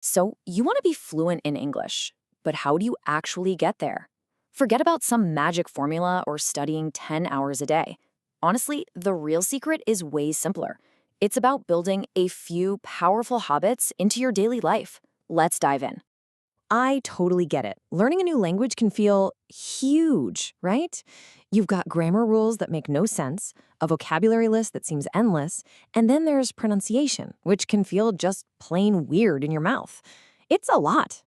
So, you want to be fluent in English, but how do you actually get there? Forget about some magic formula or studying 10 hours a day. Honestly, the real secret is way simpler. It's about building a few powerful habits into your daily life. Let's dive in. I totally get it. Learning a new language can feel huge, right? You've got grammar rules that make no sense, a vocabulary list that seems endless, and then there's pronunciation, which can feel just plain weird in your mouth. It's a lot.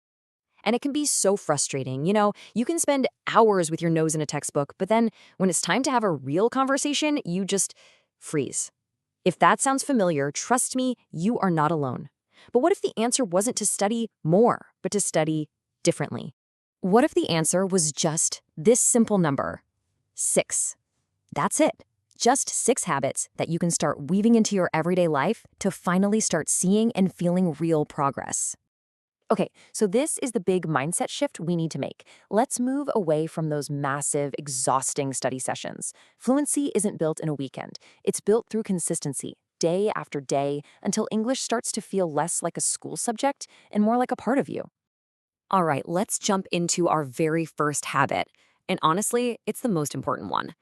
And it can be so frustrating. You can spend hours with your nose in a textbook, but then when it's time to have a real conversation, you just freeze. If that sounds familiar, trust me, you are not alone. But what if the answer wasn't to study more, but to study differently? What if the answer was just this simple number? 6. That's it. Just 6 habits that you can start weaving into your everyday life to finally start seeing and feeling real progress. Okay, so this is the big mindset shift we need to make. Let's move away from those massive, exhausting study sessions. Fluency isn't built in a weekend. It's built through consistency, day after day, until English starts to feel less like a school subject and more like a part of you. All right, let's jump into our very first habit. And honestly, it's the most important one.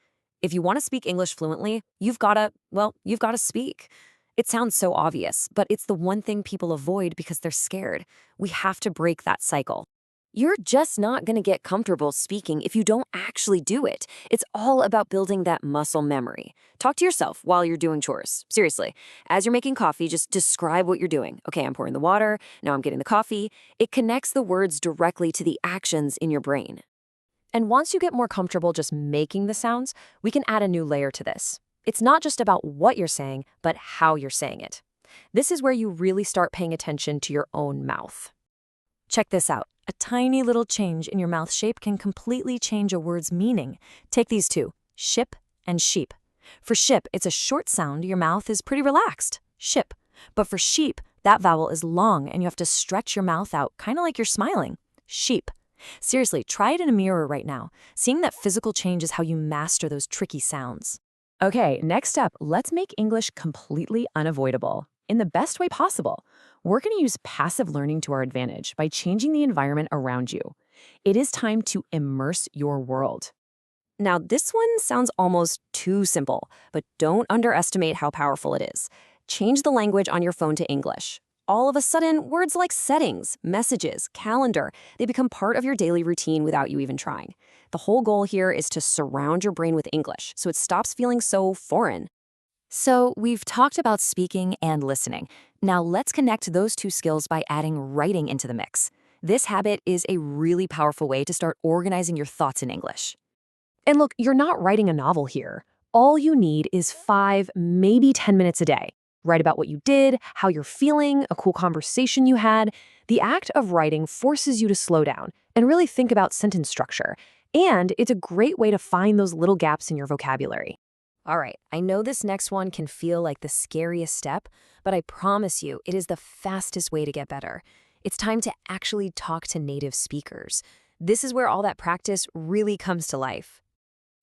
If you want to speak English fluently, you've got to speak. It sounds so obvious, but it's the one thing people avoid because they're scared. We have to break that cycle. You're just not going to get comfortable speaking if you don't actually do it. It's all about building that muscle memory. Talk to yourself while you're doing chores. Seriously, as you're making coffee, just describe what you're doing. Okay, I'm pouring the water. Now I'm getting the coffee. It connects the words directly to the actions in your brain. And once you get more comfortable just making the sounds, we can add a new layer to this. It's not just about what you're saying, but how you're saying it. This is where you really start paying attention to your own mouth. Check this out. A tiny little change in your mouth shape can completely change a word's meaning. Take these two, ship and sheep. For ship, it's a short sound, your mouth is pretty relaxed, ship. But for sheep, that vowel is long and you have to stretch your mouth out, kind of like you're smiling, sheep. Seriously, try it in a mirror right now. Seeing that physical change is how you master those tricky sounds. Okay, next up, let's make English completely unavoidable in the best way possible. We're going to use passive learning to our advantage by changing the environment around you. It is time to immerse your world. Now, this one sounds almost too simple, but don't underestimate how powerful it is. Change the language on your phone to English. All of a sudden, words like settings, messages, calendar, they become part of your daily routine without you even trying. The whole goal here is to surround your brain with English so it stops feeling so foreign. So, we've talked about speaking and listening. Now, let's connect those two skills by adding writing into the mix. This habit is a really powerful way to start organizing your thoughts in English. And look, you're not writing a novel here. All you need is 5, maybe 10 minutes a day. Write about what you did, how you're feeling, a cool conversation you had. The act of writing forces you to slow down and really think about sentence structure. And it's a great way to find those little gaps in your vocabulary. All right, I know this next one can feel like the scariest step, but I promise you it is the fastest way to get better. It's time to actually talk to native speakers. This is where all that practice really comes to life.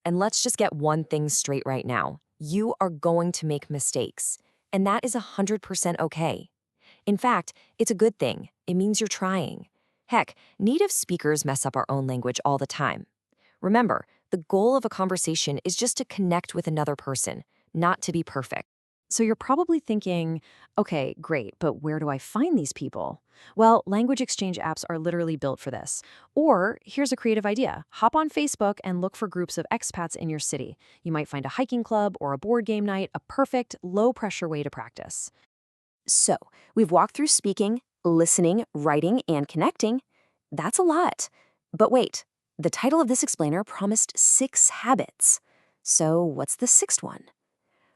And let's just get one thing straight right now. You are going to make mistakes, and that is 100% okay. In fact, it's a good thing. It means you're trying. Heck, native speakers mess up our own language all the time. Remember, the goal of a conversation is just to connect with another person, not to be perfect. So you're probably thinking, okay, great, but where do I find these people? Well, language exchange apps are literally built for this. Or here's a creative idea. Hop on Facebook and look for groups of expats in your city. You might find a hiking club or a board game night, a perfect, low-pressure way to practice. So, we've walked through speaking, listening, writing, and connecting. That's a lot. But wait, the title of this explainer promised 6 habits. So, what's the 6th one?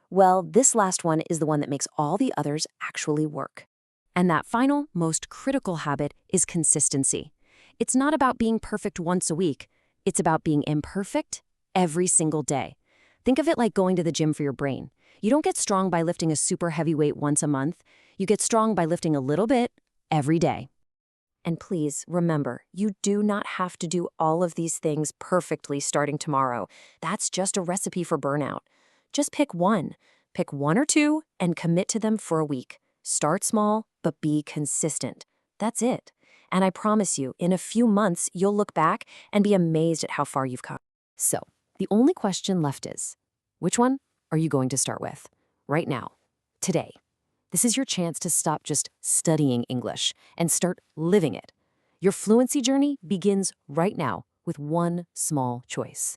Well, this last one is the one that makes all the others actually work. And that final, most critical habit is consistency. It's not about being perfect once a week. It's about being imperfect every single day. Think of it like going to the gym for your brain. You don't get strong by lifting a super heavy weight once a month. You get strong by lifting a little bit every day. And please remember, you do not have to do all of these things perfectly starting tomorrow. That's just a recipe for burnout. Just pick one. Pick 1 or 2 and commit to them for a week. Start small, but be consistent. That's it. And I promise you, in a few months, you'll look back and be amazed at how far you've come. So, the only question left is, which one are you going to start with? Right now, today. This is your chance to stop just studying English and start living it. Your fluency journey begins right now with one small choice.